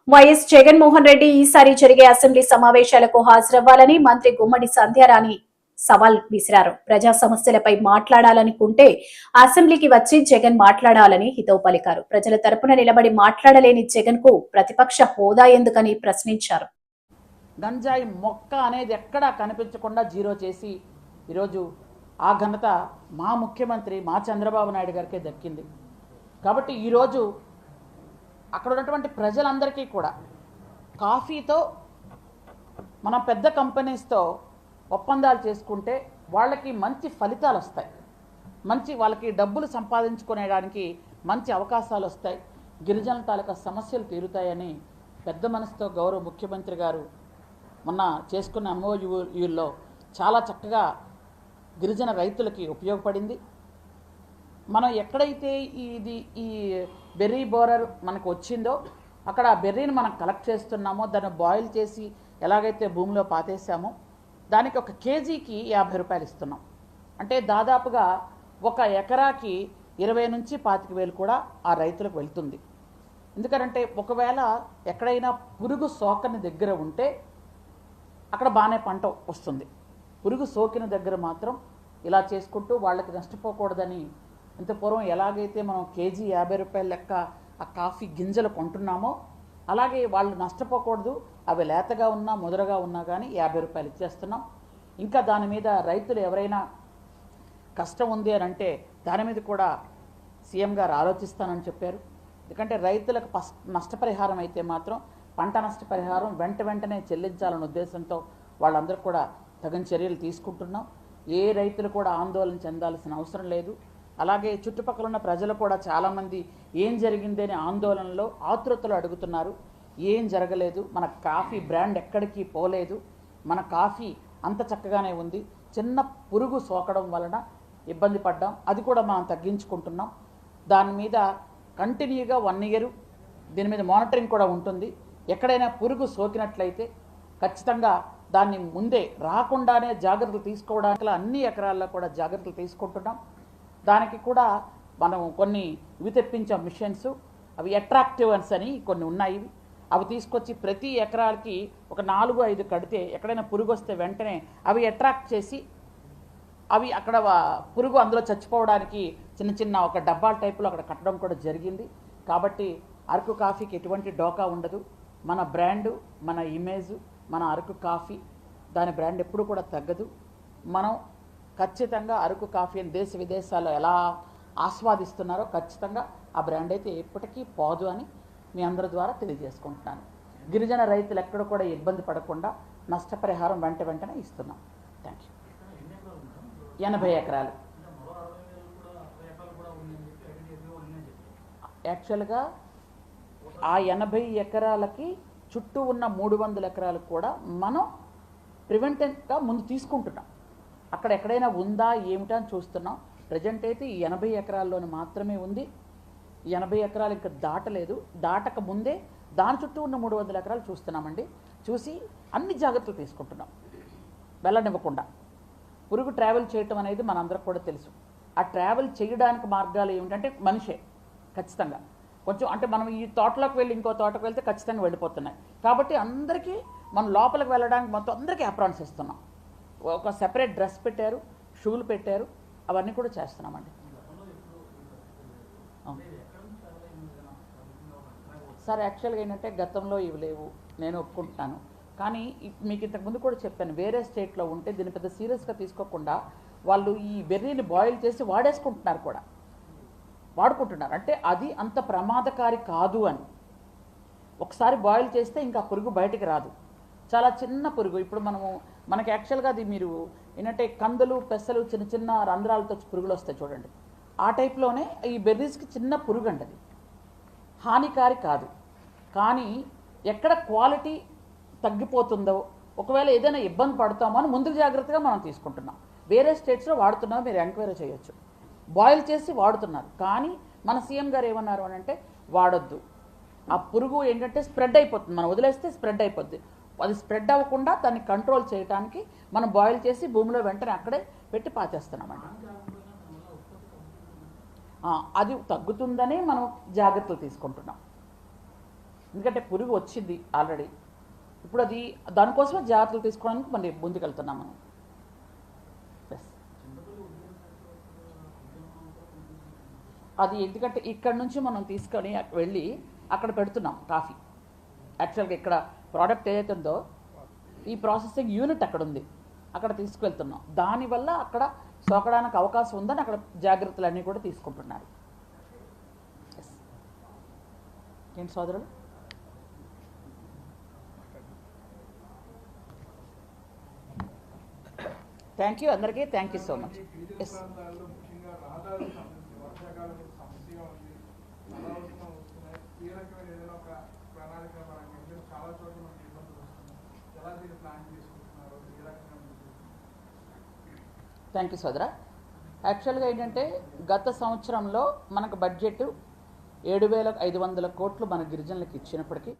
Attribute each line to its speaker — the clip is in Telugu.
Speaker 1: వైఎస్ జగన్మోహన్ రెడ్డి ఈసారి జరిగే అసెంబ్లీ సమావేశాలకు హాజరవ్వాలని మంత్రి గుమ్మడి సంధ్యారాణి సవాల్ విసిరారు. ప్రజా సమస్యలపై మాట్లాడాలనుకుంటే అసెంబ్లీకి వచ్చి జగన్ మాట్లాడాలని హితవు పలికారు. ప్రజల తరపున నిలబడి మాట్లాడలేని జగన్ కు ప్రతిపక్ష హోదా ఎందుకని ప్రశ్నించారు.
Speaker 2: గంజాయి మొక్క అనేది ఎక్కడా కనిపించకుండా జీరో చేసి ఈరోజు ఆ ఘనత మా ముఖ్యమంత్రి మా చంద్రబాబు నాయుడు గారికే దక్కింది. కాబట్టి ఈరోజు అక్కడ ఉన్నటువంటి ప్రజలందరికీ కూడా కాఫీతో మనం పెద్ద కంపెనీస్తో ఒప్పందాలు చేసుకుంటే వాళ్ళకి మంచి ఫలితాలు వస్తాయి, వాళ్ళకి డబ్బులు సంపాదించుకునేడానికి మంచి అవకాశాలు వస్తాయి, గిరిజనుల తాలూకా సమస్యలు తీరుతాయని పెద్ద మనసుతో గౌరవ ముఖ్యమంత్రి గారు మొన్న చేసుకున్న ఎంఓయూలో చాలా చక్కగా గిరిజన రైతులకి ఉపయోగపడింది. మనం ఎక్కడైతే ఈ బెర్రీ బోరర్ మనకు వచ్చిందో అక్కడ ఆ బెర్రీని మనం కలెక్ట్ చేస్తున్నామో, దాన్ని బాయిల్ చేసి ఎలాగైతే భూమిలో పాతేసామో దానికి ఒక కేజీకి 50 రూపాయలు ఇస్తున్నాం. అంటే దాదాపుగా ఒక ఎకరాకి 20 నుంచి 25,000 కూడా ఆ రైతులకు వెళ్తుంది. ఎందుకంటే ఒకవేళ ఎక్కడైనా పురుగు సోకని దగ్గర ఉంటే అక్కడ బాగానే పంట వస్తుంది. పురుగు సోకిన దగ్గర మాత్రం ఇలా చేసుకుంటూ వాళ్ళకి నష్టపోకూడదని ఇంత పూర్వం ఎలాగైతే మనం కేజీ 50 రూపాయల లెక్క ఆ కాఫీ గింజలు కొంటున్నామో అలాగే వాళ్ళు నష్టపోకూడదు, అవి లేతగా ఉన్నా ముదరగా ఉన్నా కానీ 50 రూపాయలు ఇచ్చేస్తున్నాం. ఇంకా దాని మీద రైతులు ఎవరైనా కష్టం ఉంది అని అంటే దాని మీద కూడా సీఎం గారు ఆలోచిస్తానని చెప్పారు. ఎందుకంటే రైతులకు నష్టపరిహారం అయితే మాత్రం పంట నష్టపరిహారం వెంటనే చెల్లించాలనే ఉద్దేశంతో వాళ్ళందరూ కూడా తగిన చర్యలు తీసుకుంటున్నాం. ఏ రైతులు కూడా ఆందోళన చెందాల్సిన అవసరం లేదు. అలాగే చుట్టుపక్కల ఉన్న ప్రజలు కూడా చాలామంది ఏం జరిగిందని ఆందోళనలో ఆతృతలో అడుగుతున్నారు. ఏం జరగలేదు, మన కాఫీ బ్రాండ్ ఎక్కడికి పోలేదు, మన కాఫీ అంత చక్కగానే ఉంది. చిన్న పురుగు సోకడం వలన ఇబ్బంది పడ్డాం, అది కూడా మనం తగ్గించుకుంటున్నాం. దాని మీద కంటిన్యూగా 1 ఇయర్ దీని మీద మానిటరింగ్ కూడా ఉంటుంది. ఎక్కడైనా పురుగు సోకినట్లయితే ఖచ్చితంగా దాన్ని ముందే రాకుండానే జాగ్రత్తలు తీసుకోవడానికి అన్ని ఎకరాల్లో కూడా జాగ్రత్తలు తీసుకుంటున్నాం. దానికి కూడా మనం కొన్ని ఇవి తెప్పించాం మిషన్స్, అవి అట్రాక్టివ్స్ అని కొన్ని ఉన్నాయి. అవి తీసుకొచ్చి ప్రతి ఎకరాలకి ఒక 4-5 కడితే ఎక్కడైనా పురుగు వస్తే వెంటనే అవి అట్రాక్ట్ చేసి అవి అక్కడ పురుగు అందులో చచ్చిపోవడానికి చిన్న ఒక డబ్బాల టైపులో అక్కడ కట్టడం కూడా జరిగింది. కాబట్టి అరకు కాఫీకి ఎటువంటి డోకా ఉండదు. మన బ్రాండు, మన ఇమేజ్, మన అరకు కాఫీ, దాని బ్రాండ్ ఎప్పుడు కూడా తగ్గదు. మనం ఖచ్చితంగా అరకు కాఫీని దేశ విదేశాల్లో ఎలా ఆస్వాదిస్తున్నారో ఖచ్చితంగా ఆ బ్రాండ్ అయితే ఎప్పటికీ పోదు అని మీ అందరి ద్వారా తెలియజేసుకుంటున్నాను. గిరిజన రైతులు ఎక్కడ కూడా ఇబ్బంది పడకుండా నష్టపరిహారం వెంటనే ఇస్తున్నాం. Thank you. 80 ఎకరాలు యాక్చువల్గా ఆ 80 ఎకరాలకి చుట్టూ ఉన్న 300 ఎకరాలకు కూడా మనం ప్రివెంటివ్గా ముందు తీసుకుంటున్నాం. అక్కడ ఎక్కడైనా ఉందా ఏమిటా అని చూస్తున్నాం. ప్రజెంట్ అయితే ఈ 80 ఎకరాల్లోనే మాత్రమే ఉంది. ఈ 80 ఎకరాలు ఇంకా దాటలేదు. దాటక ముందే దాని చుట్టూ ఉన్న 300 ఎకరాలు చూస్తున్నామండి. చూసి అన్ని జాగ్రత్తలు తీసుకుంటున్నాం వెళ్ళనివ్వకుండా. పురుగు ట్రావెల్ చేయటం అనేది మనందరికి కూడా తెలుసు. ఆ ట్రావెల్ చేయడానికి మార్గాలు ఏమిటంటే మనిషే ఖచ్చితంగా కొంచెం అంటే మనం ఈ తోటలోకి వెళ్ళి ఇంకో తోటకు వెళ్తే ఖచ్చితంగా వెళ్ళిపోతున్నాయి. కాబట్టి అందరికీ మనం లోపలికి వెళ్ళడానికి మొత్తం అందరికీ అప్రాన్స్ ఇస్తున్నాం. ఒక సెపరేట్ డ్రెస్ పెట్టారు, షూలు పెట్టారు, అవన్నీ కూడా చేస్తున్నామండి. సార్ యాక్చువల్గా ఏంటంటే గతంలో ఇవి లేవు, నేను ఒప్పుకుంటున్నాను. కానీ మీకు ఇంతకుముందు కూడా చెప్పాను, వేరే స్టేట్లో ఉంటే దీన్ని పెద్ద సీరియస్గా తీసుకోకుండా వాళ్ళు ఈ బెర్రీని బాయిల్ చేసి వాడుకుంటున్నారు. అంటే అది అంత ప్రమాదకారి కాదు అని. ఒకసారి బాయిల్ చేస్తే ఇంకా పురుగు బయటికి రాదు. చాలా చిన్న పురుగు. ఇప్పుడు మనకి యాక్చువల్గా అది మీరు ఏంటంటే కందులు, పెసలు చిన్న రంధ్రాలతో పురుగులు వస్తాయి చూడండి, ఆ టైప్లోనే ఈ బెర్రీస్కి చిన్న పురుగు అండి. అది హానికారి కాదు. కానీ ఎక్కడ క్వాలిటీ తగ్గిపోతుందో, ఒకవేళ ఏదైనా ఇబ్బంది పడతామో అని ముందు జాగ్రత్తగా మనం తీసుకుంటున్నాం. వేరే స్టేట్స్లో వాడుతున్నామో మీరు ఎంక్వైరీ చేయొచ్చు. బాయిల్ చేసి వాడుతున్నారు. కానీ మన సీఎం గారు ఏమన్నారు అని అంటే వాడొద్దు, ఆ పురుగు ఏంటంటే స్ప్రెడ్ అయిపోతుంది, మనం వదిలేస్తే స్ప్రెడ్ అయిపోద్ది. అది స్ప్రెడ్ అవ్వకుండా దాన్ని కంట్రోల్ చేయడానికి మనం బాయిల్ చేసి భూమిలో వెంటనే అక్కడే పెట్టి పాచేస్తున్నామండి. అది తగ్గుతుందనే మనం జాగ్రత్తలు తీసుకుంటున్నాం. ఎందుకంటే పురుగు వచ్చింది ఆల్రెడీ. ఇప్పుడు అది దానికోసమే జాగ్రత్తలు తీసుకోవడానికి మళ్ళీ ముందుకెళ్తున్నాం మనం. ఎస్, అది ఎందుకంటే ఇక్కడ నుంచి మనం తీసుకొని వెళ్ళి అక్కడ పెడుతున్నాం కాఫీ. యాక్చువల్గా ఇక్కడ ప్రోడక్ట్ ఏదైతే ఉందో ఈ ప్రాసెసింగ్ యూనిట్ అక్కడ ఉంది, అక్కడ తీసుకువెళ్తున్నాం. దానివల్ల అక్కడ సోకడానికి అవకాశం ఉందని అక్కడ జాగ్రత్తలన్నీ కూడా తీసుకుంటున్నారు. ఏంటి సోదరులు? థ్యాంక్ యూ అందరికీ, thank you so much. Yes, thank you సోదరా. యాక్చువల్గా ఏంటంటే గత సంవత్సరంలో మనకు బడ్జెట్ 7,500 కోట్లు మన గిరిజనులకు ఇచ్చినప్పటికీ